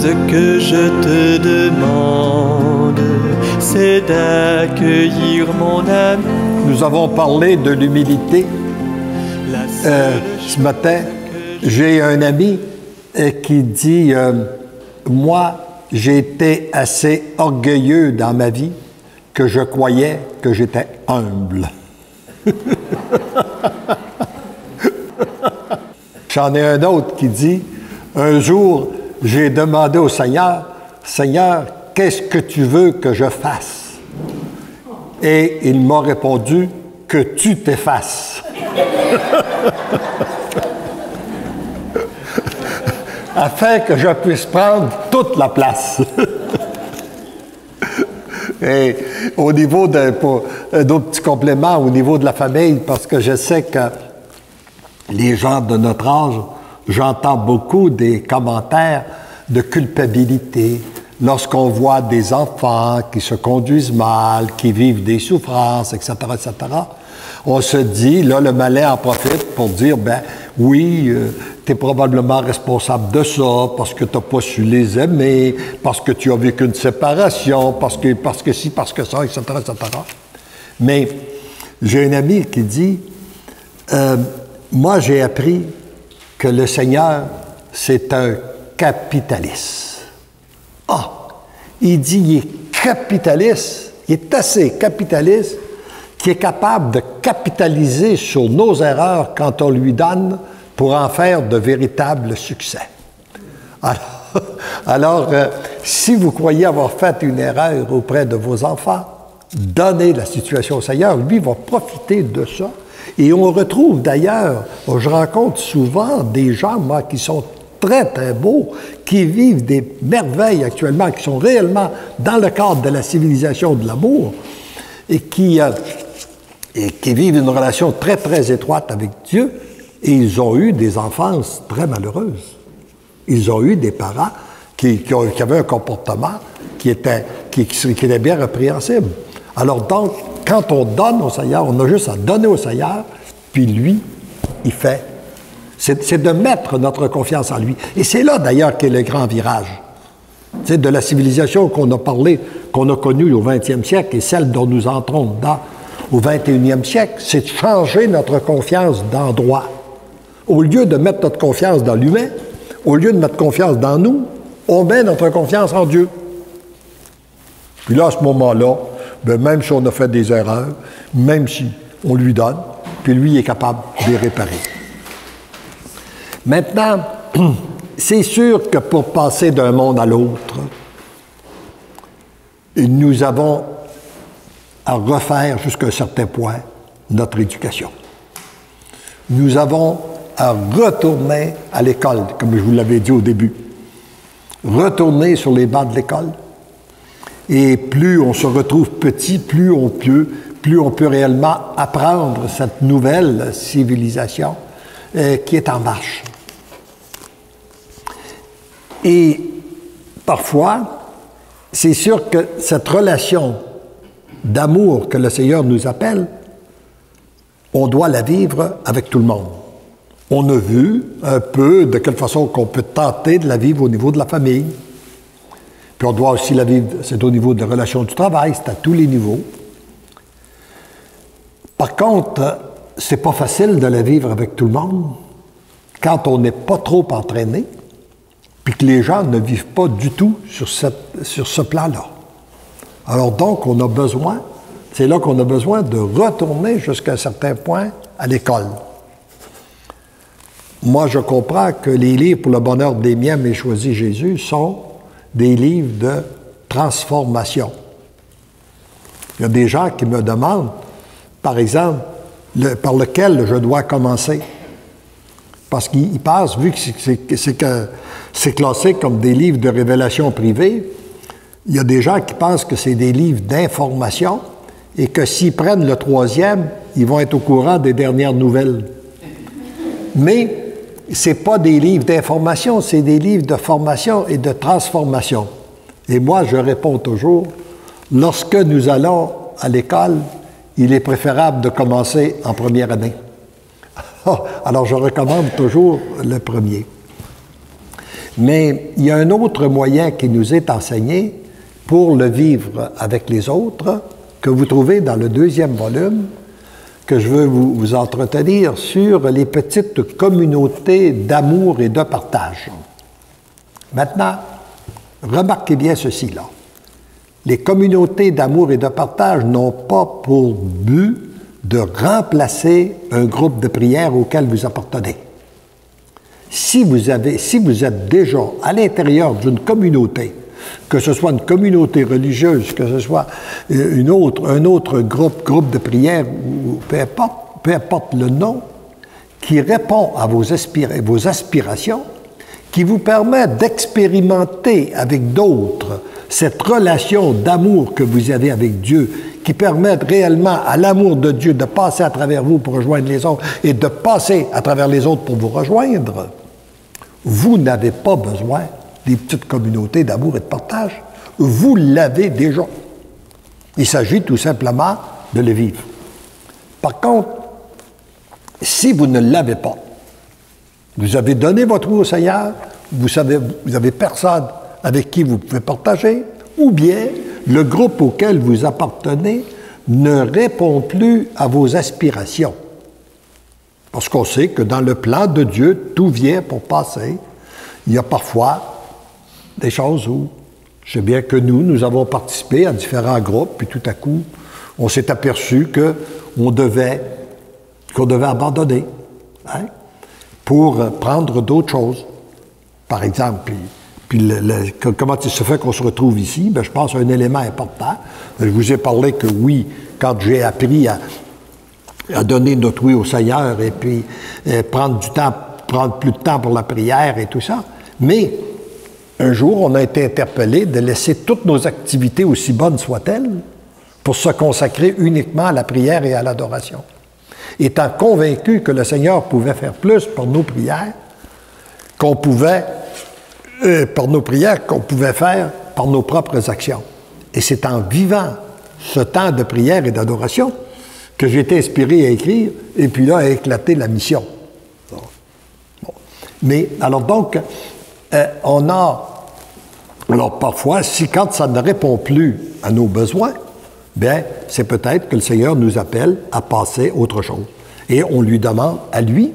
chose que je te demande, c'est d'accueillir mon ami. Nous avons parlé de l'humilité. Ce matin, j'ai un ami qui dit moi, j'ai été assez orgueilleux dans ma vie que je croyais que j'étais humble. J'en ai un autre qui dit un jour, j'ai demandé au Seigneur, Seigneur, qu'est-ce que tu veux que je fasse? Et il m'a répondu que tu t'effaces. Afin que je puisse prendre toute la place. Et au niveau d'autres petits compléments, au niveau de la famille, parce que je sais que les gens de notre âge, j'entends beaucoup des commentaires de culpabilité lorsqu'on voit des enfants qui se conduisent mal, qui vivent des souffrances, etc., etc. On se dit, là, le malin en profite pour dire, ben oui, tu es probablement responsable de ça, parce que tu n'as pas su les aimer, parce que tu as vécu une séparation, parce que ci, parce que ça, etc., etc. Mais j'ai un ami qui dit, moi, j'ai appris que le Seigneur, c'est un capitaliste. Ah! Il dit, il est capitaliste, il est assez capitaliste qu'il est capable de capitaliser sur nos erreurs quand on lui donne pour en faire de véritables succès. Alors, si vous croyez avoir fait une erreur auprès de vos enfants, donnez la situation au Seigneur. Lui va profiter de ça. Et on retrouve d'ailleurs, je rencontre souvent des gens, moi, qui sont très, très beaux, qui vivent des merveilles actuellement, qui sont réellement dans le cadre de la civilisation de l'amour et qui vivent une relation très, très étroite avec Dieu. Et ils ont eu des enfances très malheureuses. Ils ont eu des parents qui avaient un comportement qui était bien répréhensible. Alors donc, quand on donne au Seigneur, on a juste à donner au Seigneur, puis lui, il fait. C'est de mettre notre confiance en lui. Et c'est là, d'ailleurs, qu'est le grand virage. C'est de la civilisation qu'on a parlé, qu'on a connue au 20e siècle et celle dont nous entrons dedans au 21e siècle, c'est de changer notre confiance d'endroit. Au lieu de mettre notre confiance dans l'humain, au lieu de mettre confiance dans nous, on met notre confiance en Dieu. Puis là, à ce moment-là, bien, même si on a fait des erreurs, même si on lui donne, puis lui est capable de les réparer. Maintenant, c'est sûr que pour passer d'un monde à l'autre, nous avons à refaire jusqu'à un certain point notre éducation. Nous avons à retourner à l'école, comme je vous l'avais dit au début. Retourner sur les bancs de l'école. Et plus on se retrouve petit, plus on peut réellement apprendre cette nouvelle civilisation qui est en marche. Et parfois, c'est sûr que cette relation d'amour que le Seigneur nous appelle, on doit la vivre avec tout le monde. On a vu un peu de quelle façon qu'on peut tenter de la vivre au niveau de la famille. Puis on doit aussi la vivre, c'est au niveau de la relation du travail, c'est à tous les niveaux. Par contre, c'est pas facile de la vivre avec tout le monde quand on n'est pas trop entraîné, puis que les gens ne vivent pas du tout sur ce plan-là. Alors donc, on a besoin, c'est là qu'on a besoin de retourner jusqu'à un certain point à l'école. Moi, je comprends que les livres pour le bonheur des miens, mais choisi Jésus, sont des livres de transformation. Il y a des gens qui me demandent, par exemple, par lequel je dois commencer. Parce qu'ils pensent, vu que c'est classé comme des livres de révélation privée, il y a des gens qui pensent que c'est des livres d'information et que s'ils prennent le troisième, ils vont être au courant des dernières nouvelles. Mais ce n'est pas des livres d'information, c'est des livres de formation et de transformation. Et moi, je réponds toujours, lorsque nous allons à l'école, il est préférable de commencer en première année. Alors, je recommande toujours le premier. Mais il y a un autre moyen qui nous est enseigné pour le vivre avec les autres, que vous trouvez dans le 2e volume, que je veux vous entretenir sur les petites communautés d'amour et de partage. Maintenant, remarquez bien ceci là. Les communautés d'amour et de partage n'ont pas pour but de remplacer un groupe de prière auquel vous appartenez. Si vous êtes déjà à l'intérieur d'une communauté, que ce soit une communauté religieuse, que ce soit un autre groupe de prière, ou peu importe le nom, qui répond à vos aspirations, qui vous permet d'expérimenter avec d'autres cette relation d'amour que vous avez avec Dieu, qui permet réellement à l'amour de Dieu de passer à travers vous pour rejoindre les autres et de passer à travers les autres pour vous rejoindre, vous n'avez pas besoin des petites communautés d'amour et de partage. Vous l'avez déjà. Il s'agit tout simplement de le vivre. Par contre, si vous ne l'avez pas, vous avez donné votre vie au Seigneur, vous avez personne avec qui vous pouvez partager, ou bien le groupe auquel vous appartenez ne répond plus à vos aspirations. Parce qu'on sait que dans le plan de Dieu, tout vient pour passer. Il y a parfois des choses où, je sais bien que nous avons participé à différents groupes, puis tout à coup, on s'est aperçu qu'on devait abandonner, hein, pour prendre d'autres choses. Par exemple, comment il se fait qu'on se retrouve ici? Bien, je pense à un élément important. Je vous ai parlé que oui, quand j'ai appris à donner notre oui au Seigneur et puis prendre plus de temps pour la prière et tout ça, mais un jour, on a été interpellé de laisser toutes nos activités, aussi bonnes soient-elles, pour se consacrer uniquement à la prière et à l'adoration. Étant convaincu que le Seigneur pouvait faire plus pour nos prières qu'on pouvait faire par nos propres actions. Et c'est en vivant ce temps de prière et d'adoration que j'ai été inspiré à écrire, et puis là, a éclaté la mission. Bon. Mais, alors donc, alors parfois, quand ça ne répond plus à nos besoins, bien, c'est peut-être que le Seigneur nous appelle à passer autre chose. Et on lui demande à lui,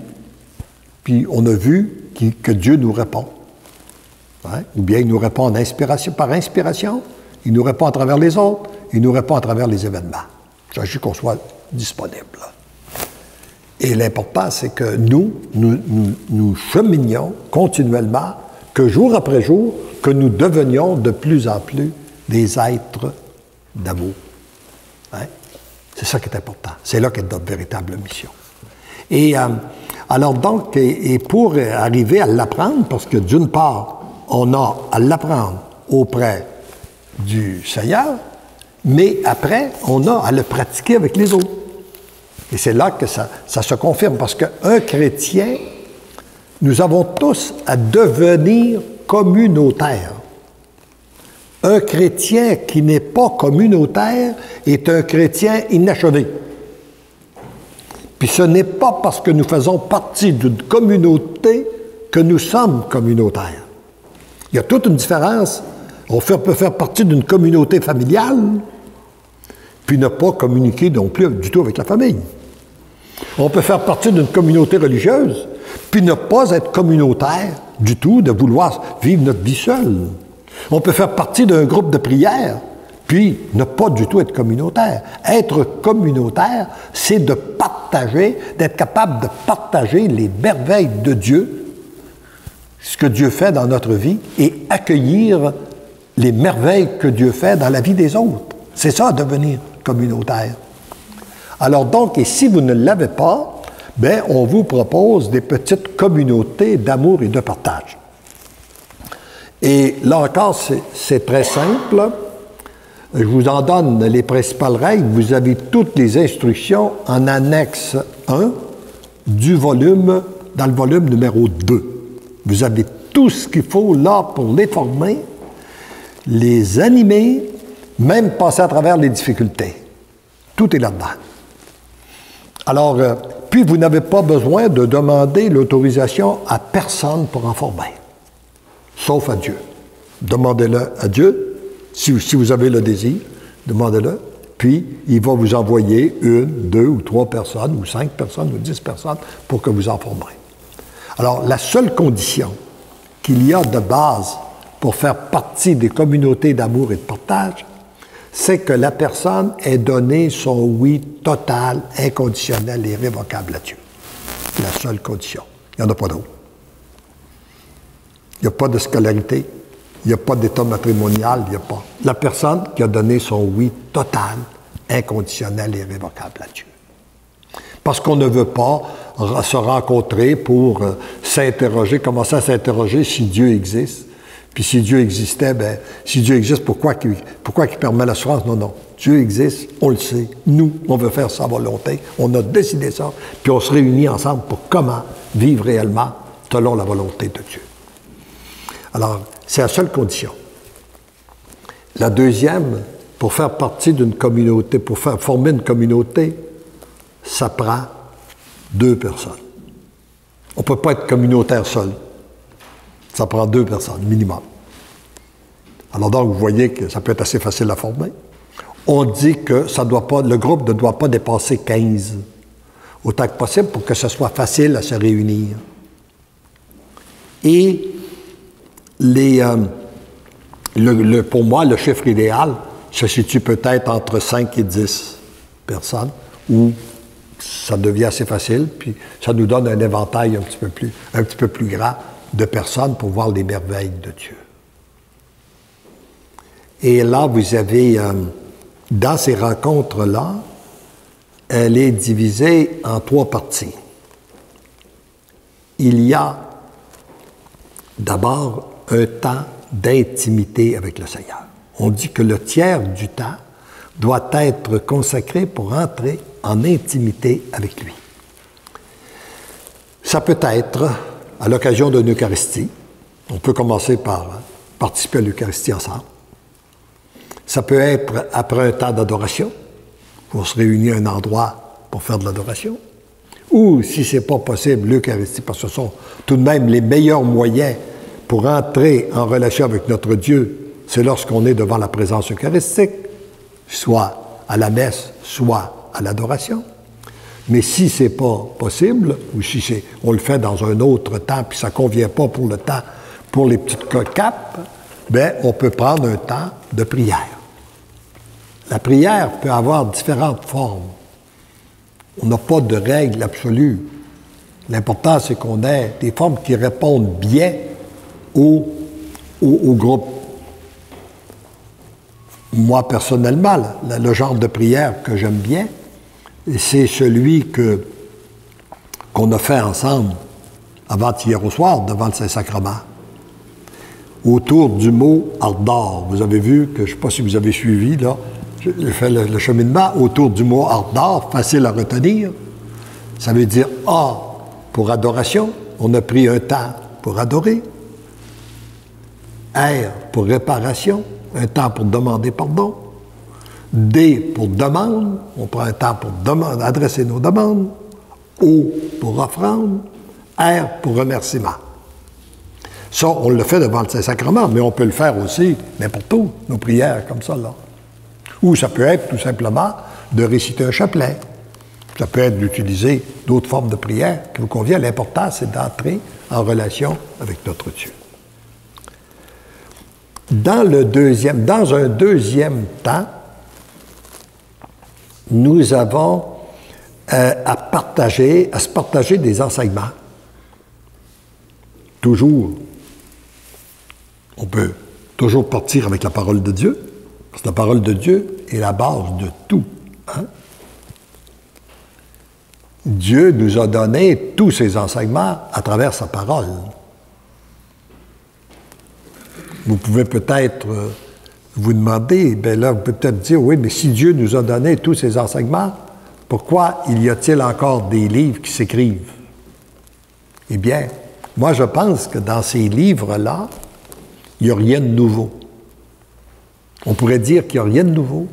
puis on a vu que Dieu nous répond. Hein? Ou bien il nous répond par inspiration, il nous répond à travers les autres, il nous répond à travers les événements. Il s'agit qu'on soit disponible. Et l'important, c'est que nous cheminions continuellement, que jour après jour, que nous devenions de plus en plus des êtres d'amour. Hein? C'est ça qui est important. C'est là qu'est notre véritable mission. Et alors donc, et pour arriver à l'apprendre, parce que d'une part, on a à l'apprendre auprès du Seigneur, mais après, on a à le pratiquer avec les autres. Et c'est là que ça se confirme, parce qu'un chrétien, nous avons tous à devenir communautaires. Un chrétien qui n'est pas communautaire est un chrétien inachevé. Puis ce n'est pas parce que nous faisons partie d'une communauté que nous sommes communautaires. Il y a toute une différence. On peut faire partie d'une communauté familiale, puis ne pas communiquer non plus du tout avec la famille. On peut faire partie d'une communauté religieuse, puis ne pas être communautaire du tout, de vouloir vivre notre vie seule. On peut faire partie d'un groupe de prière, puis ne pas du tout être communautaire. Être communautaire, c'est de partager, d'être capable de partager les merveilles de Dieu, ce que Dieu fait dans notre vie, et accueillir les merveilles que Dieu fait dans la vie des autres. C'est ça, devenir communautaire. Alors donc, et si vous ne l'avez pas, bien, on vous propose des petites communautés d'amour et de partage. Et là encore, c'est très simple. Je vous en donne les principales règles. Vous avez toutes les instructions en annexe 1 du volume, dans le volume numéro 2. Vous avez tout ce qu'il faut là pour les former, les animer, même passer à travers les difficultés. Tout est là-dedans. Alors, puis vous n'avez pas besoin de demander l'autorisation à personne pour en former. sauf à Dieu. Demandez-le à Dieu, si vous avez le désir, demandez-le, puis il va vous envoyer 1, 2 ou 3 personnes, ou 5 personnes, ou 10 personnes, pour que vous en formerez. Alors, la seule condition qu'il y a de base pour faire partie des communautés d'amour et de partage, c'est que la personne ait donné son oui total, inconditionnel et irrévocable à Dieu. C'est la seule condition. Il n'y en a pas d'autre. Il n'y a pas de scolarité, il n'y a pas d'état matrimonial, il n'y a pas. La personne qui a donné son oui total, inconditionnel et irrévocable à Dieu. Parce qu'on ne veut pas se rencontrer pour s'interroger, commencer à s'interroger si Dieu existe. Puis si Dieu existait, bien, si Dieu existe, pourquoi il permet la souffrance? Non, non. Dieu existe, on le sait. Nous, on veut faire sa volonté. On a décidé ça. Puis on se réunit ensemble pour comment vivre réellement selon la volonté de Dieu. Alors, c'est la seule condition. La deuxième, pour faire partie d'une communauté, pour former une communauté, ça prend 2 personnes. On ne peut pas être communautaire seul. Ça prend 2 personnes, minimum. Alors donc, vous voyez que ça peut être assez facile à former. On dit que le groupe ne doit pas dépasser 15, autant que possible, pour que ce soit facile à se réunir. Et pour moi, le chiffre idéal se situe peut-être entre 5 et 10 personnes, où ça devient assez facile, puis ça nous donne un éventail un petit peu plus grand de personnes pour voir les merveilles de Dieu. Et là, vous avez, dans ces rencontres-là, elle est divisée en 3 parties. Il y a d'abord un temps d'intimité avec le Seigneur. On dit que le tiers du temps doit être consacré pour entrer en intimité avec lui. Ça peut être à l'occasion d'une Eucharistie. On peut commencer par participer à l'Eucharistie ensemble. Ça peut être après un temps d'adoration. On se réunit à un endroit pour faire de l'adoration. Ou, si ce n'est pas possible, l'Eucharistie, parce que ce sont tout de même les meilleurs moyens pour entrer en relation avec notre Dieu, c'est lorsqu'on est devant la présence eucharistique, soit à la messe, soit à l'adoration. Mais si ce n'est pas possible, ou si on le fait dans un autre temps, puis ça ne convient pas pour le temps, pour les petites capes, bien, on peut prendre un temps de prière. La prière peut avoir différentes formes. On n'a pas de règle absolue. L'important, c'est qu'on ait des formes qui répondent bien au groupe. Moi, personnellement, le genre de prière que j'aime bien, c'est celui qu'on a fait ensemble avant-hier au soir, devant le Saint-Sacrement, autour du mot « Ardor ». Vous avez vu que, je ne sais pas si vous avez suivi, là, j'ai fait le cheminement autour du mot « Ardor », facile à retenir. Ça veut dire « A » pour adoration, on a pris un temps pour adorer. « R » pour réparation, un temps pour demander pardon. D pour demande, on prend un temps pour adresser nos demandes. O pour offrande. R pour remerciement. Ça, on le fait devant le Saint-Sacrement, mais on peut le faire aussi n'importe où, nos prières comme ça, là. Ou ça peut être tout simplement de réciter un chapelet. Ça peut être d'utiliser d'autres formes de prière qui vous conviennent. L'important, c'est d'entrer en relation avec notre Dieu. Dans un deuxième temps, nous avons à se partager des enseignements. Toujours, on peut toujours partir avec la parole de Dieu, parce que la parole de Dieu est la base de tout. Hein? Dieu nous a donné tous ses enseignements à travers sa parole. Vous pouvez peut-être vous demander, bien là, vous pouvez peut-être dire, oui, mais si Dieu nous a donné tous ces enseignements, pourquoi y a-t-il encore des livres qui s'écrivent? Eh bien, moi, je pense que dans ces livres-là, il n'y a rien de nouveau. On pourrait dire qu'il n'y a rien de nouveau.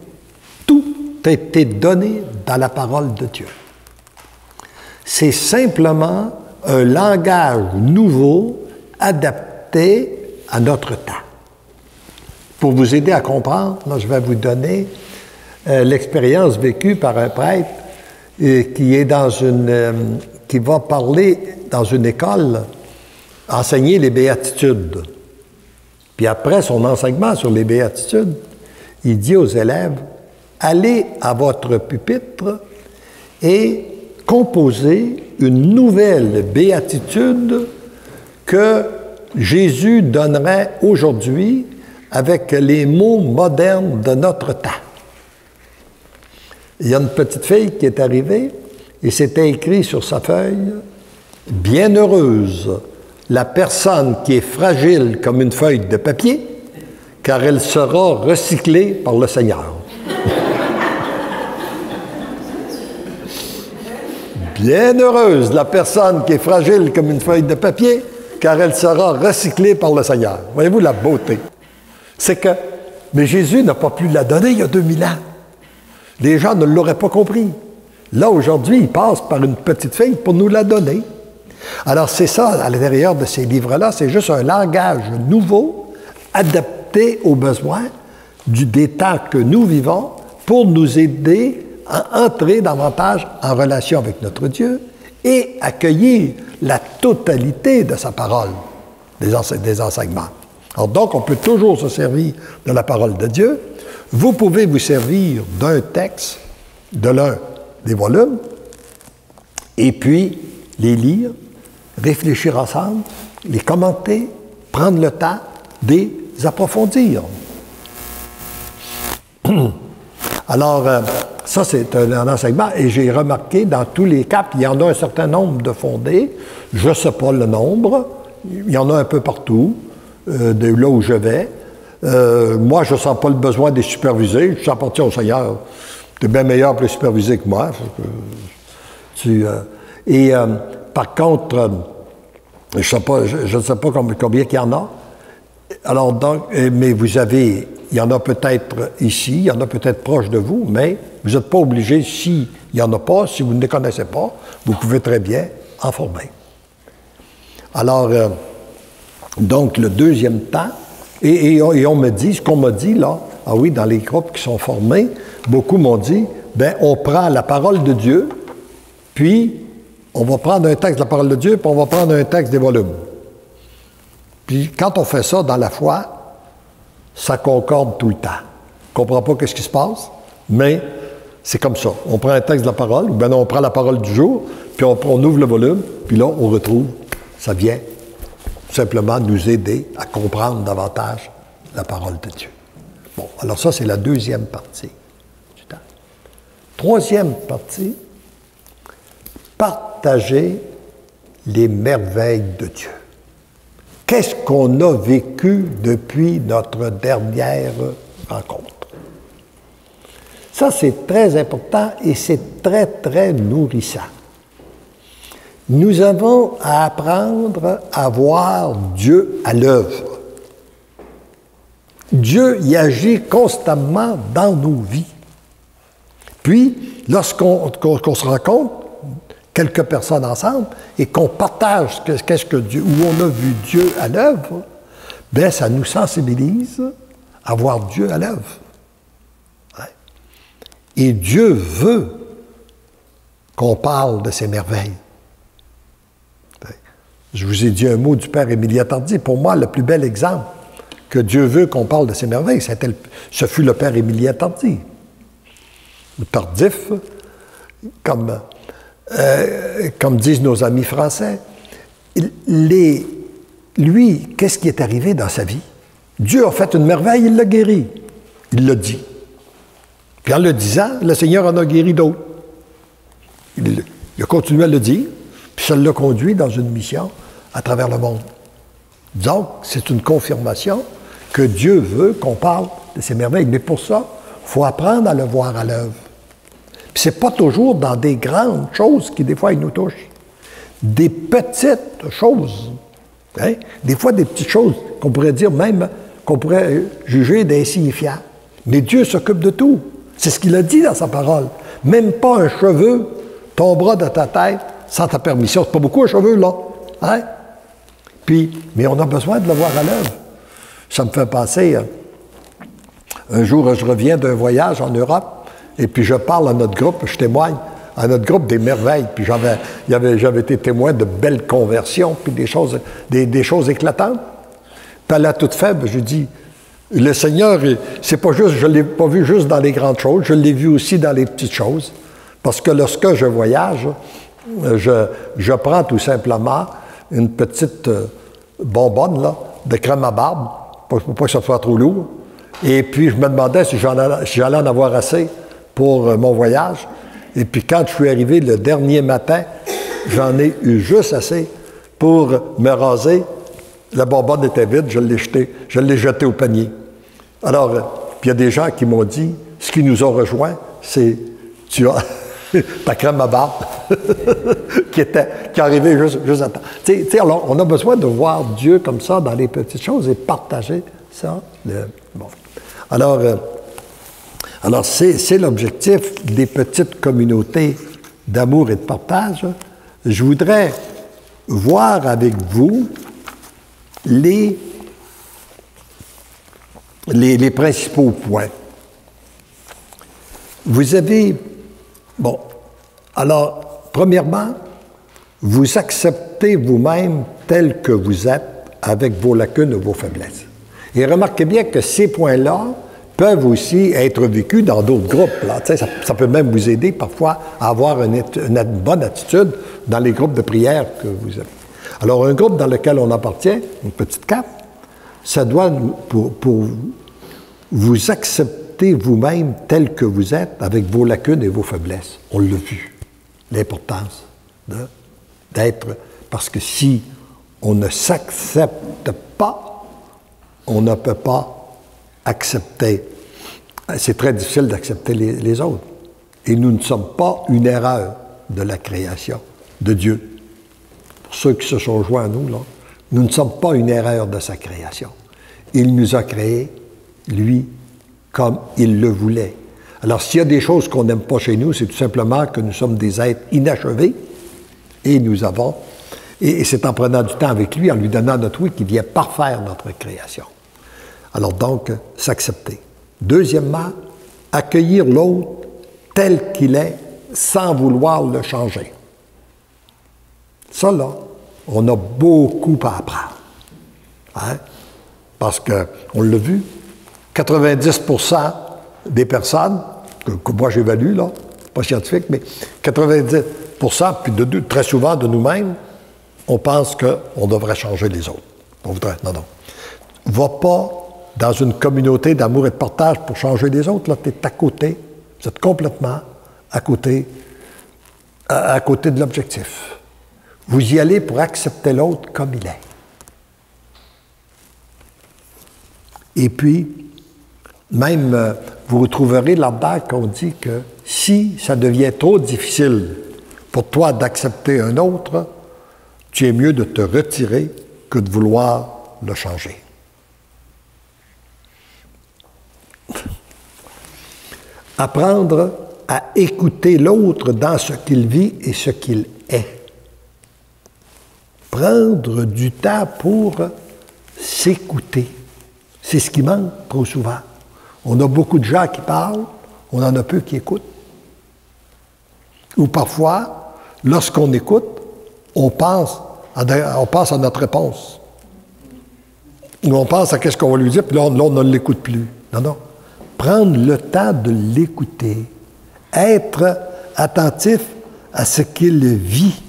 Tout a été donné dans la parole de Dieu. C'est simplement un langage nouveau adapté à notre temps. Pour vous aider à comprendre, là, je vais vous donner l'expérience vécue par un prêtre qui est qui va parler dans une école, enseigner les béatitudes. Puis après son enseignement sur les béatitudes, il dit aux élèves, allez à votre pupitre et composez une nouvelle béatitude que Jésus donnerait aujourd'hui avec les mots modernes de notre temps. Il y a une petite fille qui est arrivée et c'était écrit sur sa feuille « Bienheureuse la personne qui est fragile comme une feuille de papier, car elle sera recyclée par le Seigneur. » Bienheureuse la personne qui est fragile comme une feuille de papier, car elle sera recyclée par le Seigneur. Voyez-vous la beauté? C'est que, mais Jésus n'a pas pu la donner il y a 2000 ans. Les gens ne l'auraient pas compris. Là, aujourd'hui, il passe par une petite fille pour nous la donner. Alors, c'est ça, à l'intérieur de ces livres-là, c'est juste un langage nouveau, adapté aux besoins des temps que nous vivons pour nous aider à entrer davantage en relation avec notre Dieu et accueillir la totalité de sa parole, des enseignements. Alors donc, on peut toujours se servir de la parole de Dieu. Vous pouvez vous servir d'un texte, de l'un des volumes, et puis les lire, réfléchir ensemble, les commenter, prendre le temps de les approfondir. Alors, ça, c'est un enseignement, et j'ai remarqué, dans tous les caps, il y en a un certain nombre de fondés. Je ne sais pas le nombre. Il y en a un peu partout, de là où je vais. Moi, je ne sens pas le besoin de les superviser. Je appartiens au Seigneur. Tu es bien meilleur pour les superviser que moi. Par contre, je ne sais pas combien il y en a. Alors, donc, mais vous avez... Il y en a peut-être ici, il y en a peut-être proche de vous, mais vous n'êtes pas obligé, s'il n'y en a pas, si vous ne les connaissez pas, vous pouvez très bien en former. Alors, donc, le deuxième temps, et on me dit, ce qu'on m'a dit là, ah oui, dans les groupes qui sont formés, beaucoup m'ont dit, bien, on prend la parole de Dieu, puis on va prendre un texte de la parole de Dieu, puis on va prendre un texte des volumes. Puis quand on fait ça dans la foi, ça concorde tout le temps. On ne comprend pas ce qui se passe, mais c'est comme ça. On prend un texte de la parole, ou bien on prend la parole du jour, puis on ouvre le volume, puis là, on retrouve, ça vient simplement nous aider à comprendre davantage la parole de Dieu. Bon, alors ça, c'est la deuxième partie du temps. Troisième partie, partager les merveilles de Dieu. Qu'est-ce qu'on a vécu depuis notre dernière rencontre? Ça, c'est très important et c'est très, très nourrissant. Nous avons à apprendre à voir Dieu à l'œuvre. Dieu y agit constamment dans nos vies. Puis, lorsqu'on se rencontre, quelques personnes ensemble, et qu'on partage qu'est-ce que Dieu, où on a vu Dieu à l'œuvre, bien, ça nous sensibilise à voir Dieu à l'œuvre. Ouais. Et Dieu veut qu'on parle de ses merveilles. Ouais. Je vous ai dit un mot du Père Émilien Tardy. Pour moi, le plus bel exemple que Dieu veut qu'on parle de ses merveilles, ce fut le Père Émilien Tardy. Ou tardif, comme disent nos amis français. Lui, qu'est-ce qui est arrivé dans sa vie? Dieu a fait une merveille, il l'a guéri. Il l'a dit. Puis en le disant, le Seigneur en a guéri d'autres. Il a continué à le dire, puis ça l'a conduit dans une mission à travers le monde. Donc, c'est une confirmation que Dieu veut qu'on parle de ses merveilles. Mais pour ça, il faut apprendre à le voir à l'œuvre. Puis c'est pas toujours dans des grandes choses qui, des fois, ils nous touchent. Des petites choses. Hein? Des fois, des petites choses qu'on pourrait dire même, qu'on pourrait juger d'insignifiantes. Mais Dieu s'occupe de tout. C'est ce qu'il a dit dans sa parole. Même pas un cheveu tombera de ta tête sans ta permission. C'est pas beaucoup un cheveu, là. Hein? Puis, mais on a besoin de le voir à l'œuvre. Ça me fait penser, un jour, je reviens d'un voyage en Europe, et puis je parle à notre groupe, je témoigne, à notre groupe des merveilles, puis j'avais été témoin de belles conversions, puis des choses éclatantes. Puis à la toute faible, je dis, le Seigneur, c'est pas juste, je ne l'ai pas vu juste dans les grandes choses, je l'ai vu aussi dans les petites choses. Parce que lorsque je voyage, je prends tout simplement une petite bonbonne là, de crème à barbe, pour pas que ça soit trop lourd. Et puis, je me demandais si j'allais en avoir assez pour mon voyage. Et puis, quand je suis arrivé le dernier matin, j'en ai eu juste assez pour me raser. La bonbonne était vide, je l'ai jetée au panier. Alors, puis il y a des gens qui m'ont dit, ce qui nous ont rejoints, c'est, tu as ta crème à barbe qui arrivait juste à temps. Tu sais, alors, on a besoin de voir Dieu comme ça dans les petites choses et partager ça. Bon. Alors c'est l'objectif des petites communautés d'amour et de partage. Je voudrais voir avec vous les principaux points. Vous avez, bon, alors, premièrement, vous acceptez vous-même tel que vous êtes avec vos lacunes et vos faiblesses. Et remarquez bien que ces points-là peuvent aussi être vécus dans d'autres groupes. Là. Ça peut même vous aider parfois à avoir une bonne attitude dans les groupes de prière que vous avez. Alors, un groupe dans lequel on appartient, une petite cape, ça doit, pour vous accepter vous-même tel que vous êtes, avec vos lacunes et vos faiblesses. On l'a vu, l'importance d'être... Parce que si on ne s'accepte pas, on ne peut pas accepter. C'est très difficile d'accepter les autres. Et nous ne sommes pas une erreur de la création de Dieu. Pour ceux qui se sont joints à nous, là, nous ne sommes pas une erreur de sa création. Il nous a créés, lui, comme il le voulait. Alors, s'il y a des choses qu'on n'aime pas chez nous, c'est tout simplement que nous sommes des êtres inachevés et nous avons, et c'est en prenant du temps avec lui, en lui donnant notre oui, qu'il vient parfaire notre création. Alors donc, s'accepter. Deuxièmement, accueillir l'autre tel qu'il est sans vouloir le changer. Ça, là, on a beaucoup à apprendre. Hein? Parce qu'on l'a vu, 90% des personnes, que moi j'évalue, là, pas scientifique, mais 90%, puis très souvent de nous-mêmes, on pense qu'on devrait changer les autres. On voudrait, non. Va pas dans une communauté d'amour et de partage pour changer les autres, là, tu es à côté, vous êtes complètement à côté de l'objectif. Vous y allez pour accepter l'autre comme il est. Et puis, même, vous retrouverez là-dedans qu'on dit que si ça devient trop difficile pour toi d'accepter un autre, tu es mieux de te retirer que de vouloir le changer. Apprendre à écouter l'autre dans ce qu'il vit et ce qu'il est. Prendre du temps pour s'écouter. C'est ce qui manque trop souvent. On a beaucoup de gens qui parlent, on en a peu qui écoutent. Ou parfois, lorsqu'on écoute, on pense à notre réponse. Ou on pense à qu'est-ce qu'on va lui dire, puis là, on ne l'écoute plus. Non. Prendre le temps de l'écouter. Être attentif à ce qu'il vit.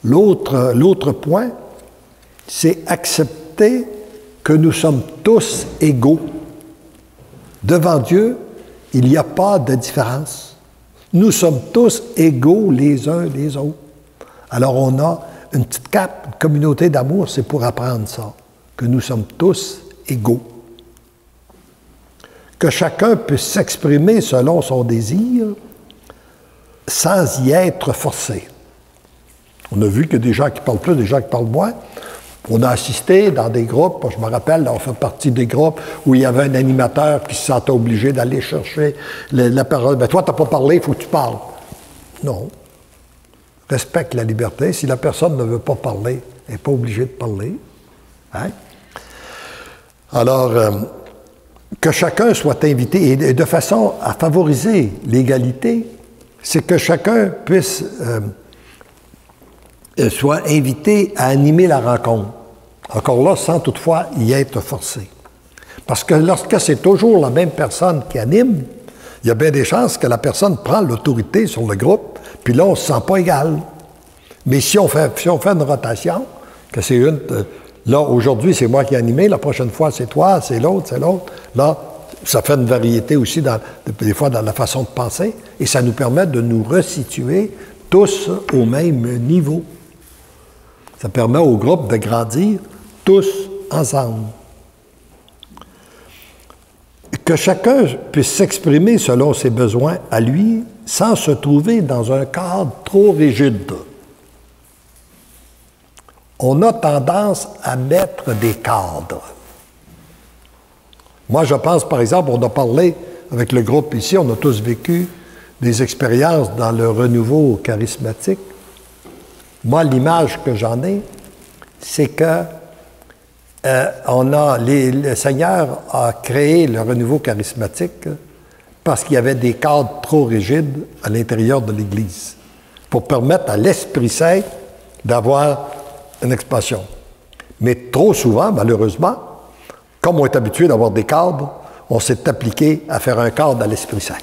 L'autre point, c'est accepter que nous sommes tous égaux. Devant Dieu, il n'y a pas de différence. Nous sommes tous égaux les uns les autres. Alors on a une petite cape, une communauté d'amour, c'est pour apprendre ça, que nous sommes tous égaux. Que chacun puisse s'exprimer selon son désir sans y être forcé. On a vu qu'il y a des gens qui parlent plus, des gens qui parlent moins. On a assisté dans des groupes, je me rappelle, on fait partie des groupes où il y avait un animateur qui se sentait obligé d'aller chercher la parole. Mais toi, tu n'as pas parlé, il faut que tu parles. Non. Respecte la liberté. Si la personne ne veut pas parler, elle n'est pas obligée de parler. Hein? Alors, que chacun soit invité, et de façon à favoriser l'égalité, c'est que chacun puisse soit invité à animer la rencontre. Encore là, sans toutefois y être forcé. Parce que lorsque c'est toujours la même personne qui anime, il y a bien des chances que la personne prend l'autorité sur le groupe, puis là, on ne se sent pas égal. Mais si on fait une rotation, que c'est une... là, aujourd'hui, c'est moi qui ai animé, la prochaine fois, c'est toi, c'est l'autre, là, ça fait une variété aussi, des fois, dans la façon de penser, et ça nous permet de nous resituer tous au même niveau. Ça permet au groupe de grandir tous ensemble. Que chacun puisse s'exprimer selon ses besoins à lui, sans se trouver dans un cadre trop rigide. On a tendance à mettre des cadres. Moi, je pense, par exemple, on a parlé avec le groupe ici, on a tous vécu des expériences dans le renouveau charismatique. Moi, l'image que j'en ai, c'est que le Seigneur a créé le renouveau charismatique parce qu'il y avait des cadres trop rigides à l'intérieur de l'Église pour permettre à l'Esprit Saint d'avoir une expansion. Mais trop souvent, malheureusement, comme on est habitué d'avoir des cadres, on s'est appliqué à faire un cadre à l'Esprit Saint.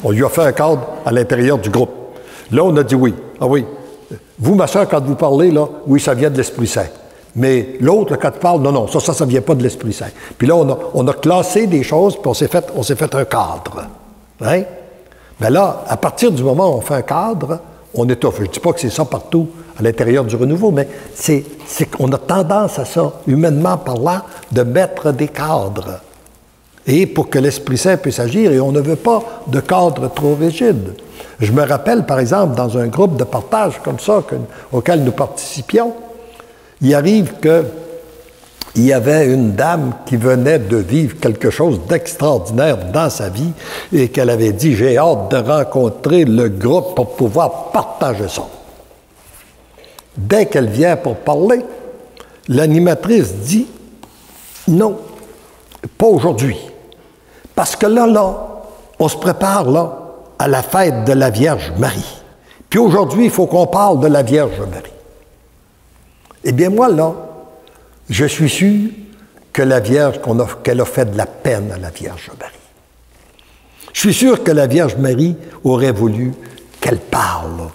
On lui a fait un cadre à l'intérieur du groupe. Là, on a dit oui. Ah oui. Vous, ma soeur, quand vous parlez, là, oui, ça vient de l'Esprit Saint. Mais l'autre, quand tu parles, non, ça ne vient pas de l'Esprit Saint. Puis là, on a classé des choses, puis on s'est fait un cadre. Hein? Mais là, à partir du moment où on fait un cadre, on étouffe. Je ne dis pas que c'est ça partout à l'intérieur du renouveau, mais c'est qu'on a tendance à ça, humainement parlant, de mettre des cadres. Et pour que l'Esprit Saint puisse agir, et on ne veut pas de cadre trop rigide. Je me rappelle, par exemple, dans un groupe de partage comme ça, auquel nous participions, il arrive qu'il y avait une dame qui venait de vivre quelque chose d'extraordinaire dans sa vie et qu'elle avait dit « J'ai hâte de rencontrer le groupe pour pouvoir partager ça. » Dès qu'elle vient pour parler, l'animatrice dit « Non, pas aujourd'hui. Parce que là, on se prépare là à la fête de la Vierge Marie. Puis aujourd'hui, il faut qu'on parle de la Vierge Marie. » Eh bien, moi, là, je suis sûr que la Vierge, qu'elle a fait de la peine à la Vierge Marie. Je suis sûr que la Vierge Marie aurait voulu qu'elle parle,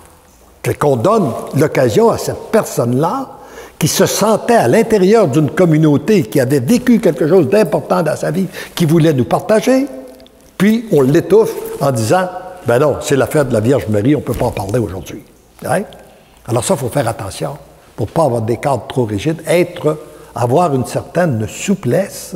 qu'on donne l'occasion à cette personne-là qui se sentait à l'intérieur d'une communauté, qui avait vécu quelque chose d'important dans sa vie, qui voulait nous partager, puis on l'étouffe en disant « Ben non, c'est la fête de la Vierge Marie, on ne peut pas en parler aujourd'hui. Hein? » Alors ça, il faut faire attention pour ne pas avoir des cadres trop rigides, avoir une certaine souplesse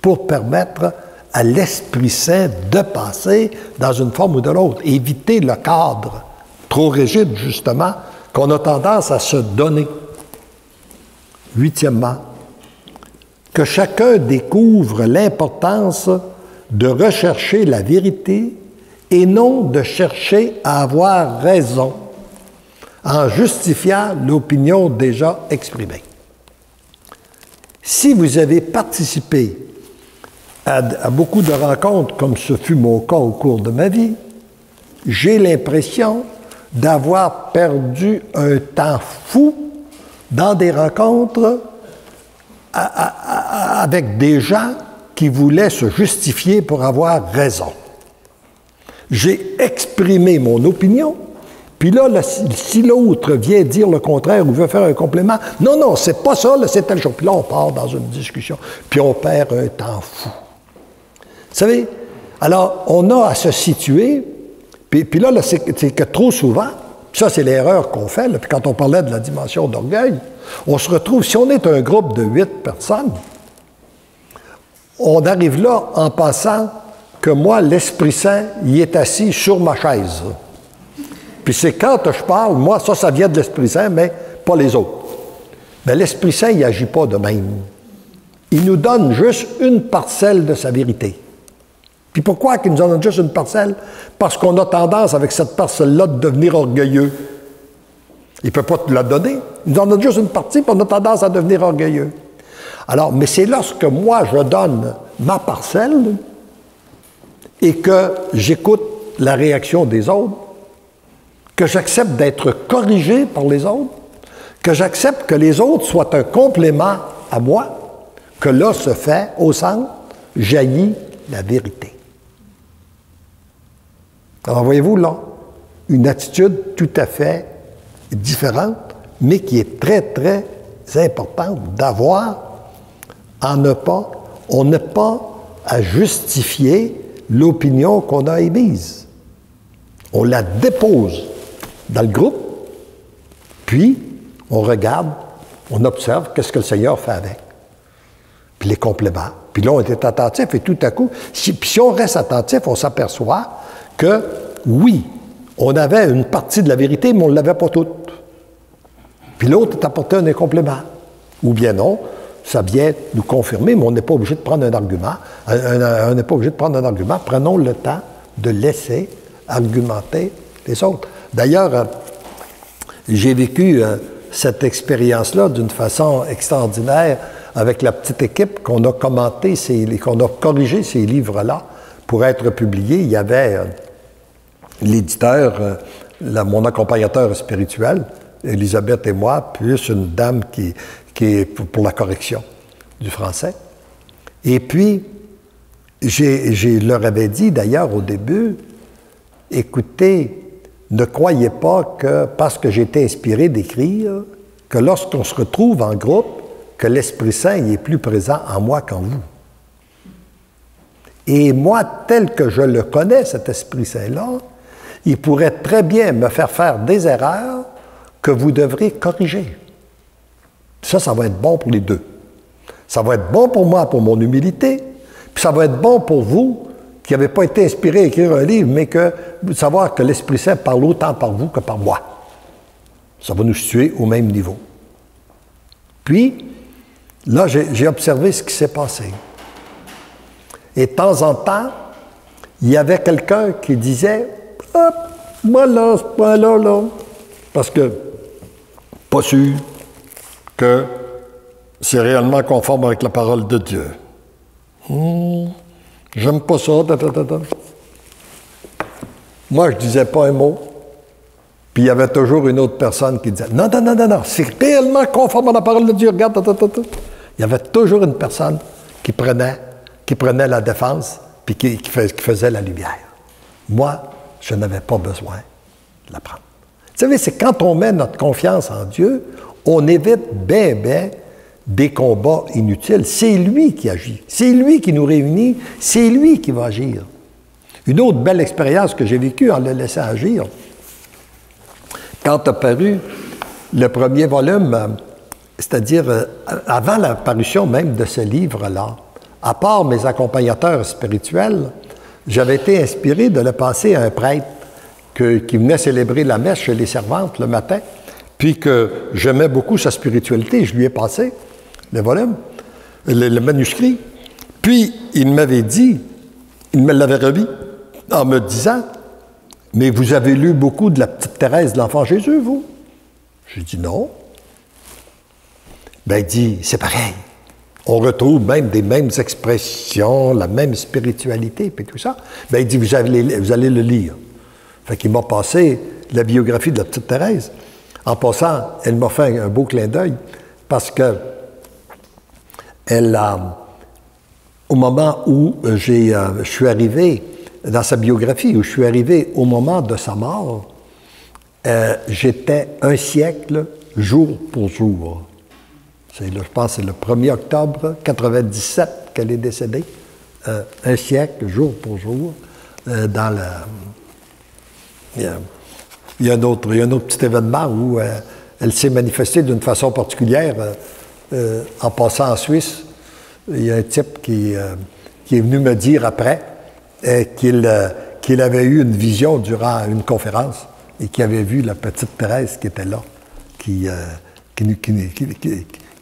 pour permettre à l'Esprit Saint de passer dans une forme ou de l'autre. Éviter le cadre trop rigide, justement, qu'on a tendance à se donner. Huitièmement, que chacun découvre l'importance de rechercher la vérité et non de chercher à avoir raison, en justifiant l'opinion déjà exprimée. Si vous avez participé à beaucoup de rencontres, comme ce fut mon cas au cours de ma vie, j'ai l'impression d'avoir perdu un temps fou dans des rencontres avec des gens qui voulaient se justifier pour avoir raison. J'ai exprimé mon opinion, puis là, si l'autre vient dire le contraire ou veut faire un complément, non, c'est pas ça, c'est telle chose. Puis là, on part dans une discussion, puis on perd un temps fou. Vous savez, alors, on a à se situer, puis là, c'est que trop souvent, ça, c'est l'erreur qu'on fait, là, puis quand on parlait de la dimension d'orgueil, on se retrouve, si on est un groupe de 8 personnes, on arrive là en pensant que moi, l'Esprit Saint, il est assis sur ma chaise. Puis c'est quand je parle, moi, ça vient de l'Esprit Saint, mais pas les autres. Mais l'Esprit Saint, il n'agit pas de même. Il nous donne juste une parcelle de sa vérité. Puis pourquoi qu'il nous en donne juste une parcelle? Parce qu'on a tendance, avec cette parcelle-là, de devenir orgueilleux. Il ne peut pas te la donner. Il nous en donne juste une partie, puis on a tendance à devenir orgueilleux. Alors, mais c'est lorsque moi, je donne ma parcelle et que j'écoute la réaction des autres, que j'accepte d'être corrigé par les autres, que j'accepte que les autres soient un complément à moi, que là se fait, au centre, jaillit la vérité. Alors, voyez-vous, là, une attitude tout à fait différente, mais qui est très, très importante d'avoir on n'a pas à justifier l'opinion qu'on a émise. On la dépose dans le groupe, puis on regarde, on observe qu'est-ce que le Seigneur fait avec. Puis les compléments. Puis là, on est attentif et tout à coup, si on reste attentif, on s'aperçoit que, oui, on avait une partie de la vérité, mais on ne l'avait pas toute. Puis l'autre est apporté un complément. Ou bien non, ça vient nous confirmer, mais on n'est pas obligé de prendre un argument. On n'est pas obligé de prendre un argument. Prenons le temps de laisser argumenter les autres. D'ailleurs, j'ai vécu cette expérience-là d'une façon extraordinaire avec la petite équipe qu'on a commenté, qu'on a corrigé ces livres-là pour être publiés. Il y avait l'éditeur, mon accompagnateur spirituel, Elisabeth et moi, plus une dame qui est pour la correction du français. Et puis, je leur avais dit d'ailleurs au début, écoutez, ne croyez pas que parce que j'ai été inspiré d'écrire, que lorsqu'on se retrouve en groupe, que l'Esprit Saint est plus présent en moi qu'en vous. Et moi, tel que je le connais, cet Esprit Saint-là, il pourrait très bien me faire des erreurs que vous devrez corriger. Ça va être bon pour les deux. Ça va être bon pour moi, pour mon humilité, puis ça va être bon pour vous, qui n'avez pas été inspiré à écrire un livre, mais que savoir que l'Esprit Saint parle autant par vous que par moi. Ça va nous situer au même niveau. Puis, là, j'ai observé ce qui s'est passé. Et de temps en temps, il y avait quelqu'un qui disait « Hop, moi là, ce point-là, là, parce que pas sûr que c'est réellement conforme avec la parole de Dieu. J'aime pas ça. Moi, je disais pas un mot. Puis il y avait toujours une autre personne qui disait non, c'est réellement conforme à la parole de Dieu. Regarde, Il y avait toujours une personne qui prenait la défense puis qui faisait la lumière. Moi, je n'avais pas besoin de la prendre. Vous savez, c'est quand on met notre confiance en Dieu, on évite bien des combats inutiles. C'est lui qui agit. C'est lui qui nous réunit. C'est lui qui va agir. Une autre belle expérience que j'ai vécue en le laissant agir, quand a paru le premier volume, c'est-à-dire avant la parution même de ce livre-là, à part mes accompagnateurs spirituels, j'avais été inspiré de le passer à un prêtre qui venait célébrer la messe chez les servantes le matin, puis que j'aimais beaucoup sa spiritualité. Je lui ai passé le volume, le manuscrit. Puis, il m'avait dit, il me l'avait remis en me disant « Mais vous avez lu beaucoup de la petite Thérèse de l'Enfant Jésus, vous? » J'ai dit « Non. » Ben, il dit « C'est pareil. On retrouve même des mêmes expressions, la même spiritualité, puis tout ça. » Ben, il dit « Vous allez le lire. » Fait qu'il m'a passé la biographie de la petite Thérèse. En passant, elle m'a fait un beau clin d'œil parce que au moment où je suis arrivé dans sa biographie, où je suis arrivé au moment de sa mort, j'étais un siècle jour pour jour. Je pense que c'est le 1er octobre 97 qu'elle est décédée. Un siècle jour pour jour dans la... Il y a un autre petit événement où elle s'est manifestée d'une façon particulière. En passant en Suisse, il y a un type qui est venu me dire après qu'il avait eu une vision durant une conférence et qu'il avait vu la petite Thérèse qui était là, qui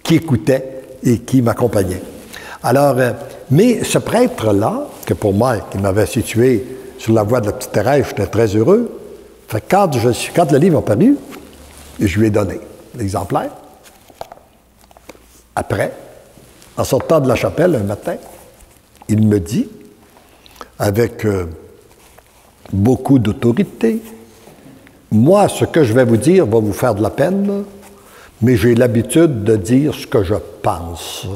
écoutait et qui m'accompagnait. Alors, mais ce prêtre-là, que pour moi, qui m'avait situé sur la voie de la petite Thérèse, j'étais très heureux. Fait que quand le livre a paru, je lui ai donné l'exemplaire. Après, En sortant de la chapelle un matin, il me dit, avec beaucoup d'autorité, « Moi, ce que je vais vous dire va vous faire de la peine, mais j'ai l'habitude de dire ce que je pense.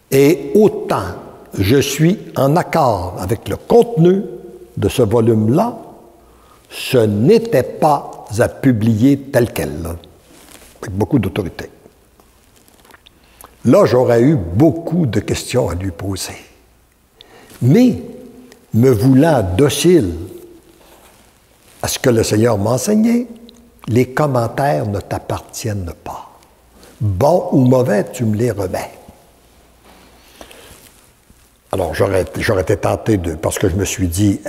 Et autant je suis en accord avec le contenu de ce volume-là, ce n'était pas à publier tel quel. » Avec beaucoup d'autorité. Là, j'aurais eu beaucoup de questions à lui poser. Mais, me voulant docile à ce que le Seigneur m'enseignait, les commentaires ne t'appartiennent pas. Bon ou mauvais, tu me les remets. Alors, j'aurais été tenté de... Parce que je me suis dit,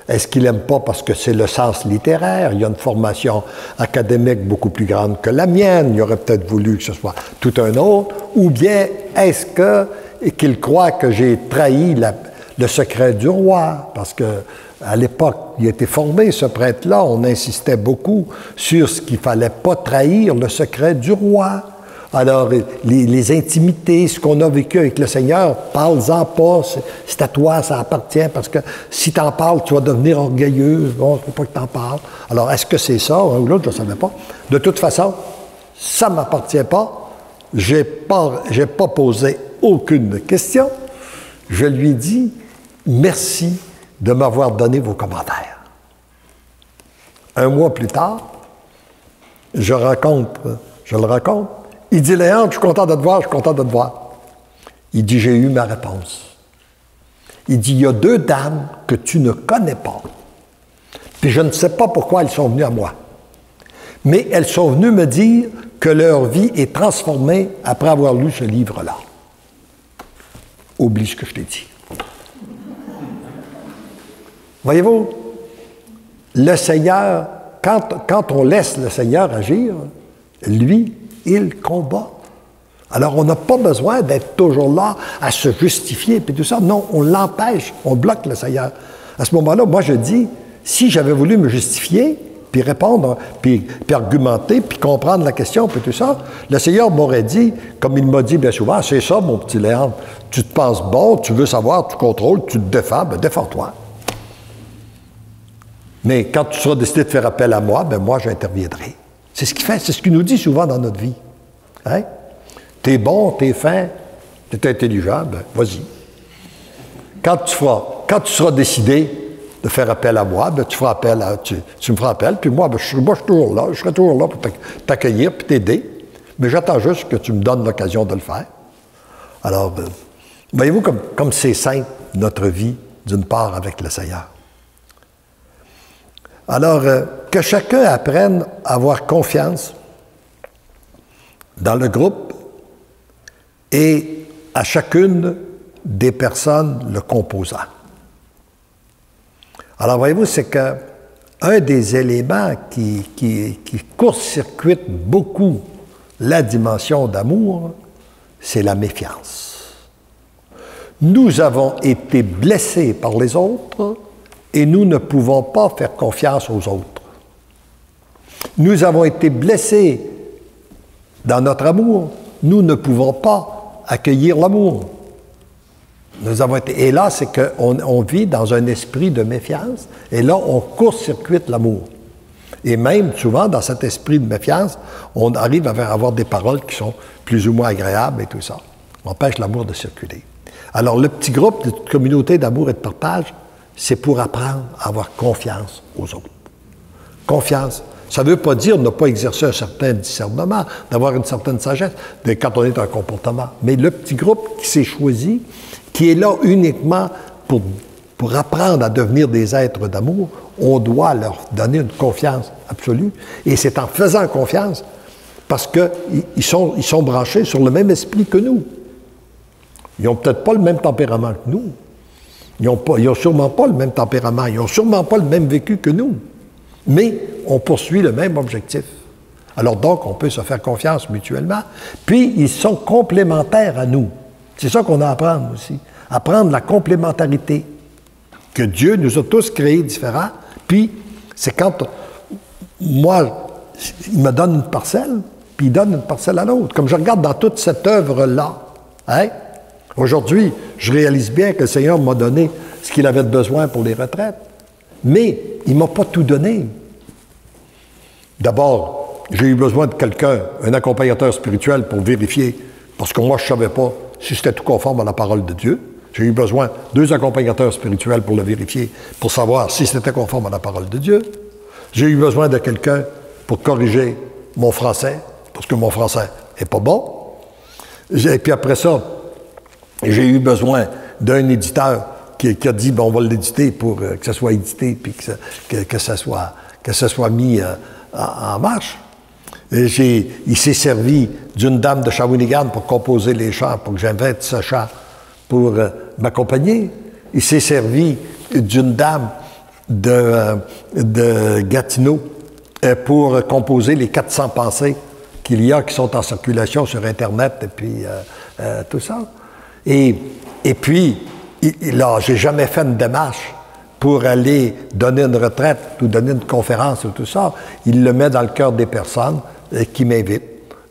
est-ce qu'il n'aime pas parce que c'est le sens littéraire? Il y a une formation académique beaucoup plus grande que la mienne. Il aurait peut-être voulu que ce soit tout un autre. Ou bien, est-ce qu'il croit que j'ai trahi le secret du roi? Parce que à l'époque, il était formé, ce prêtre-là. On insistait beaucoup sur ce qu'il ne fallait pas trahir, le secret du roi. Alors, les intimités, ce qu'on a vécu avec le Seigneur, parle-en pas, c'est à toi, ça appartient, parce que si tu en parles, tu vas devenir orgueilleux, bon, il ne faut pas que tu en parles. Alors, est-ce que c'est ça, un ou l'autre, je ne savais pas. De toute façon, ça ne m'appartient pas, j'ai pas posé aucune question. Je lui dis, merci de m'avoir donné vos commentaires. Un mois plus tard, je le rencontre, il dit, Léandre, je suis content de te voir, je suis content de te voir. Il dit, j'ai eu ma réponse. Il dit, il y a 2 dames que tu ne connais pas. Puis je ne sais pas pourquoi elles sont venues à moi. Mais elles sont venues me dire que leur vie est transformée après avoir lu ce livre-là. Oublie ce que je t'ai dit. Voyez-vous, le Seigneur, quand on laisse le Seigneur agir, lui, il combat. Alors, on n'a pas besoin d'être toujours là à se justifier et tout ça. Non, on l'empêche, on bloque le Seigneur. À ce moment-là, moi, je dis, si j'avais voulu me justifier, puis répondre, puis argumenter, puis comprendre la question, puis tout ça, le Seigneur m'aurait dit, comme il m'a dit bien souvent, c'est ça, mon petit Léandre, tu te penses bon, tu veux savoir, tu contrôles, tu te défends, bien, défends-toi. Mais quand tu seras décidé de faire appel à moi, bien, moi, j'interviendrai. C'est ce qu'il fait, c'est ce qu'il nous dit souvent dans notre vie. Hein? T'es bon, t'es fin, t'es intelligent, ben, vas-y. Quand tu seras décidé de faire appel à moi, ben, tu me feras appel, puis moi, je serai toujours là pour t'accueillir, puis t'aider. Mais j'attends juste que tu me donnes l'occasion de le faire. Alors, voyez-vous comme c'est simple, notre vie, d'une part, avec le Seigneur. Alors, que chacun apprenne à avoir confiance dans le groupe et à chacune des personnes le composant. Alors, voyez-vous, c'est qu'un des éléments qui court-circuite beaucoup la dimension d'amour, c'est la méfiance. Nous avons été blessés par les autres et nous ne pouvons pas faire confiance aux autres. Nous avons été blessés dans notre amour, nous ne pouvons pas accueillir l'amour. Et là, c'est qu'on vit dans un esprit de méfiance, et là, on court-circuite l'amour. Et même, souvent, dans cet esprit de méfiance, on arrive à avoir des paroles qui sont plus ou moins agréables et tout ça. On empêche l'amour de circuler. Alors, le petit groupe de communauté d'amour et de partage, c'est pour apprendre à avoir confiance aux autres. Confiance. Ça ne veut pas dire ne pas exercer un certain discernement, d'avoir une certaine sagesse quand on est dans un comportement. Mais le petit groupe qui s'est choisi, qui est là uniquement pour apprendre à devenir des êtres d'amour, on doit leur donner une confiance absolue. Et c'est en faisant confiance, parce qu'ils sont branchés sur le même esprit que nous. Ils n'ont peut-être pas le même tempérament que nous. Ils n'ont sûrement pas le même tempérament. Ils n'ont sûrement pas le même vécu que nous. Mais on poursuit le même objectif. Alors donc, on peut se faire confiance mutuellement. Puis, ils sont complémentaires à nous. C'est ça qu'on a à apprendre aussi. Apprendre la complémentarité. Que Dieu nous a tous créés différents. Puis, c'est quand moi, il me donne une parcelle, puis il donne une parcelle à l'autre. Comme je regarde dans toute cette œuvre-là, hein? Aujourd'hui, je réalise bien que le Seigneur m'a donné ce qu'il avait besoin pour les retraites, mais il ne m'a pas tout donné. D'abord, j'ai eu besoin de quelqu'un, un accompagnateur spirituel pour vérifier, parce que moi, je ne savais pas si c'était tout conforme à la parole de Dieu. J'ai eu besoin de 2 accompagnateurs spirituels pour le vérifier, pour savoir si c'était conforme à la parole de Dieu. J'ai eu besoin de quelqu'un pour corriger mon français, parce que mon français n'est pas bon. Et puis après ça, j'ai eu besoin d'un éditeur qui a dit, on va l'éditer pour que ça soit édité, puis que ça soit mis en marche. Et il s'est servi d'une dame de Shawinigan pour composer les chants, pour que j'invite ce chant pour m'accompagner. Il s'est servi d'une dame de Gatineau pour composer les 400 pensées qu'il y a qui sont en circulation sur Internet et puis tout ça. Et puis, là, j'ai jamais fait une démarche pour aller donner une retraite ou donner une conférence ou tout ça. Il le met dans le cœur des personnes qui m'invitent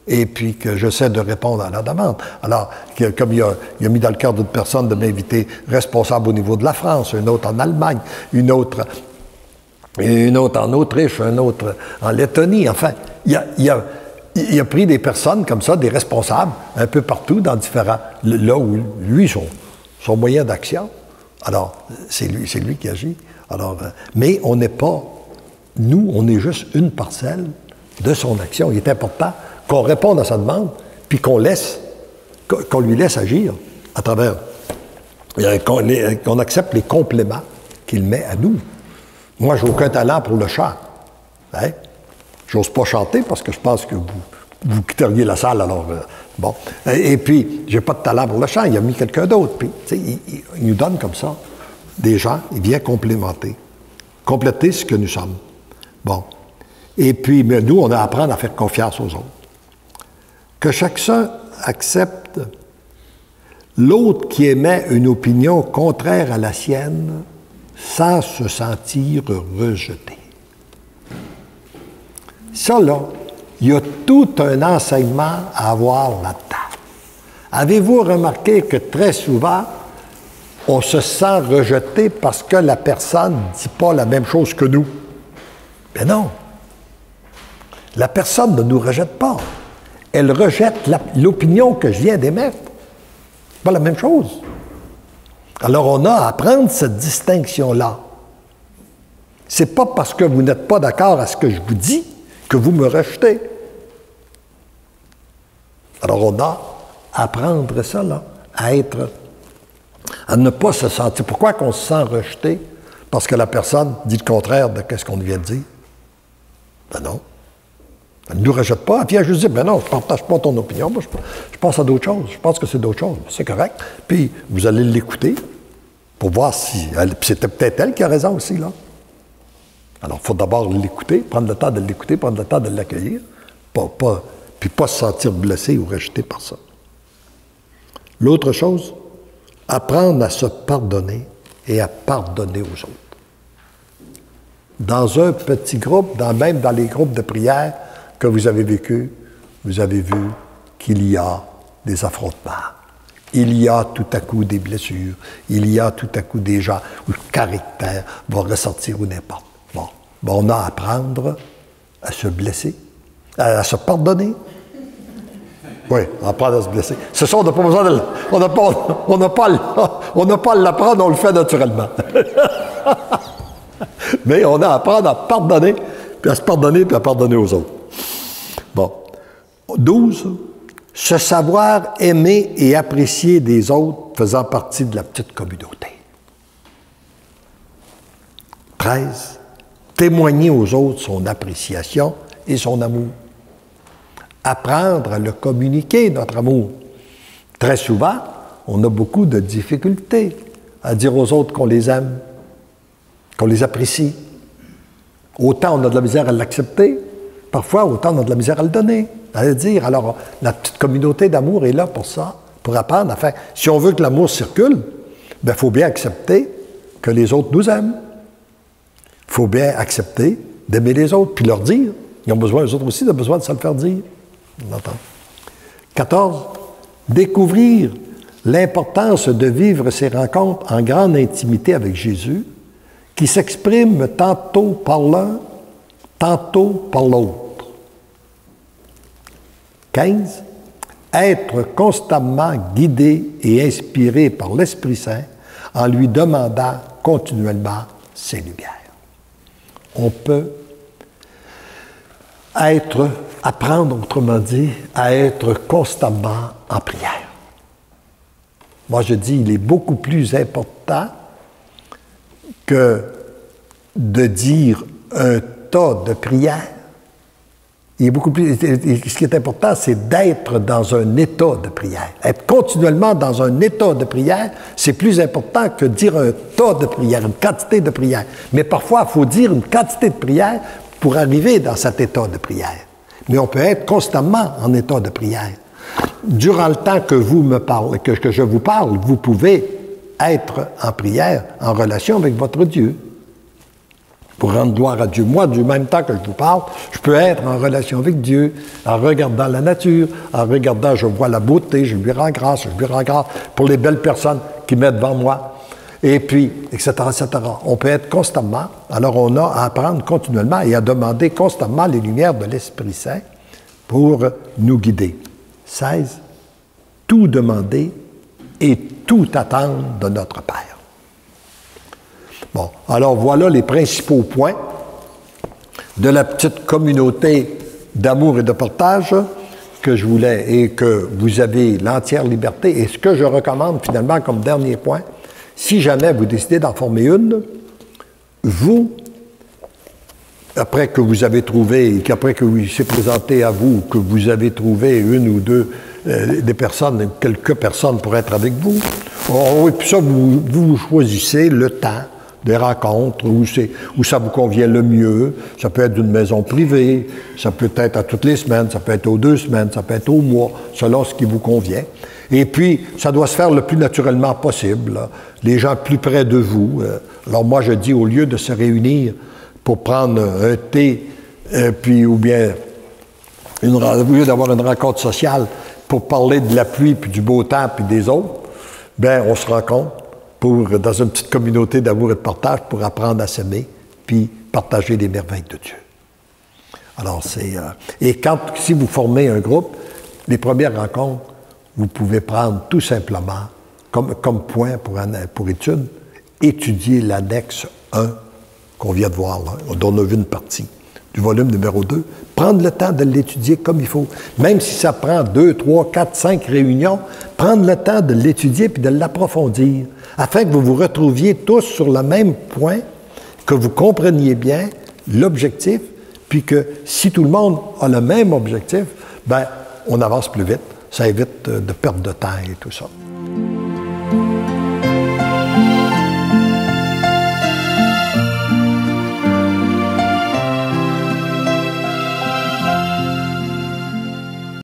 et puis que j'essaie de répondre à la demande. Alors, comme il a mis dans le cœur d'une personne de m'inviter responsable au niveau de la France, une autre en Allemagne, une autre en Autriche, une autre en Lettonie. Enfin, il a pris des personnes comme ça, des responsables, un peu partout, dans différents... Là où lui, son moyen d'action. Alors, c'est lui qui agit. Alors, mais on n'est pas... Nous, on est juste une parcelle de son action. Il est important qu'on réponde à sa demande, puis qu'on lui laisse agir à travers... qu'on accepte les compléments qu'il met à nous. Moi, j'ai aucun talent pour le chant. Hein? J'ose pas chanter parce que je pense que vous quitteriez la salle, alors... bon. Et puis, j'ai pas de talent pour le chant, il a mis quelqu'un d'autre. Puis, il nous donne comme ça des gens, il vient compléter ce que nous sommes. Bon. Et puis, mais nous, on a à apprendre à faire confiance aux autres. Que chacun accepte l'autre qui émet une opinion contraire à la sienne sans se sentir rejeté. Ça, là, il y a tout un enseignement à avoir là-dedans. Avez-vous remarqué que très souvent, on se sent rejeté parce que la personne ne dit pas la même chose que nous? Mais non. La personne ne nous rejette pas. Elle rejette l'opinion que je viens d'émettre. Pas la même chose. Alors, on a à apprendre cette distinction-là. C'est pas parce que vous n'êtes pas d'accord à ce que je vous dis que vous me rejetez. Alors, on a à apprendre ça, là, à ne pas se sentir... Pourquoi qu'on se sent rejeté? Parce que la personne dit le contraire de ce qu'on vient de dire. Ben non. Elle ne nous rejette pas. Elle vient juste dire, ben non, je ne partage pas ton opinion. Moi, je pense à d'autres choses. Je pense que c'est d'autres choses. C'est correct. Puis, vous allez l'écouter pour voir si... C'était peut-être elle qui a raison aussi, là. Alors, il faut d'abord l'écouter, prendre le temps de l'écouter, prendre le temps de l'accueillir, puis pas se sentir blessé ou rejeté par ça. L'autre chose, apprendre à se pardonner et à pardonner aux autres. Dans un petit groupe, même dans les groupes de prière que vous avez vécu, vous avez vu qu'il y a des affrontements. Il y a tout à coup des blessures. Il y a tout à coup des gens où le caractère va ressortir ou n'importe. Bon, on a à apprendre à se blesser, à se pardonner. Oui, apprendre à se blesser. C'est ça, on n'a pas besoin de... On n'a pas à l'apprendre, on le fait naturellement. Mais on a à apprendre à pardonner, puis à se pardonner, puis à pardonner aux autres. Bon. 12. Se savoir aimer et apprécier des autres faisant partie de la petite communauté. 13. Témoigner aux autres son appréciation et son amour. Apprendre à le communiquer, notre amour. Très souvent, on a beaucoup de difficultés à dire aux autres qu'on les aime, qu'on les apprécie. Autant on a de la misère à l'accepter, parfois autant on a de la misère à le donner, à le dire. Alors, la petite communauté d'amour est là pour ça, pour apprendre à faire. Si on veut que l'amour circule, il faut bien accepter que les autres nous aiment. Il faut bien accepter d'aimer les autres, puis leur dire. Ils ont besoin, eux autres aussi, de besoin de se le faire dire. On entend. 14. Découvrir l'importance de vivre ces rencontres en grande intimité avec Jésus, qui s'exprime tantôt par l'un, tantôt par l'autre. 15. Être constamment guidé et inspiré par l'Esprit Saint en lui demandant continuellement ses lumières. On peut apprendre, autrement dit, à être constamment en prière. Moi, je dis, il est beaucoup plus important que de dire un tas de prières. Il est beaucoup plus, ce qui est important, c'est d'être dans un état de prière. Être continuellement dans un état de prière, c'est plus important que dire un tas de prières, une quantité de prières. Mais parfois, il faut dire une quantité de prières pour arriver dans cet état de prière. Mais on peut être constamment en état de prière. Durant le temps que vous me parlez, que je vous parle, vous pouvez être en prière, en relation avec votre Dieu, pour rendre gloire à Dieu. Moi, du même temps que je vous parle, je peux être en relation avec Dieu, en regardant la nature, en regardant, je vois la beauté, je lui rends grâce pour les belles personnes qui mettent devant moi, et puis, etc., etc. On peut être constamment, alors on a à apprendre continuellement et à demander constamment les lumières de l'Esprit Saint pour nous guider. 16. Tout demander et tout attendre de notre Père. Bon, alors voilà les principaux points de la petite communauté d'amour et de partage que je voulais et que vous avez l'entière liberté. Et ce que je recommande finalement comme dernier point, si jamais vous décidez d'en former une, vous, après que vous avez trouvé, qu'après que il s'est présenté à vous, que vous avez trouvé une ou deux des personnes, quelques personnes pour être avec vous, et puis ça, vous choisissez le temps des rencontres où ça vous convient le mieux. Ça peut être d'une maison privée, ça peut être à toutes les semaines, ça peut être aux 2 semaines, ça peut être au mois, selon ce qui vous convient. Et puis, ça doit se faire le plus naturellement possible, là. Les gens plus près de vous. Alors moi, je dis, au lieu de se réunir pour prendre un thé, puis ou bien, au lieu d'avoir une rencontre sociale pour parler de la pluie, puis du beau temps, puis des autres, bien, on se rencontre dans une petite communauté d'amour et de partage pour apprendre à s'aimer, puis partager les merveilles de Dieu. Alors, et si vous formez un groupe, les premières rencontres, vous pouvez prendre tout simplement, comme point pour étude, étudier l'annexe 1 qu'on vient de voir, là, dont on a vu une partie, du volume numéro 2. Prendre le temps de l'étudier comme il faut. Même si ça prend 2, 3, 4, 5 réunions, prendre le temps de l'étudier puis de l'approfondir, afin que vous vous retrouviez tous sur le même point, que vous compreniez bien l'objectif, puis que si tout le monde a le même objectif, bien, on avance plus vite. Ça évite de perdre de temps et tout ça.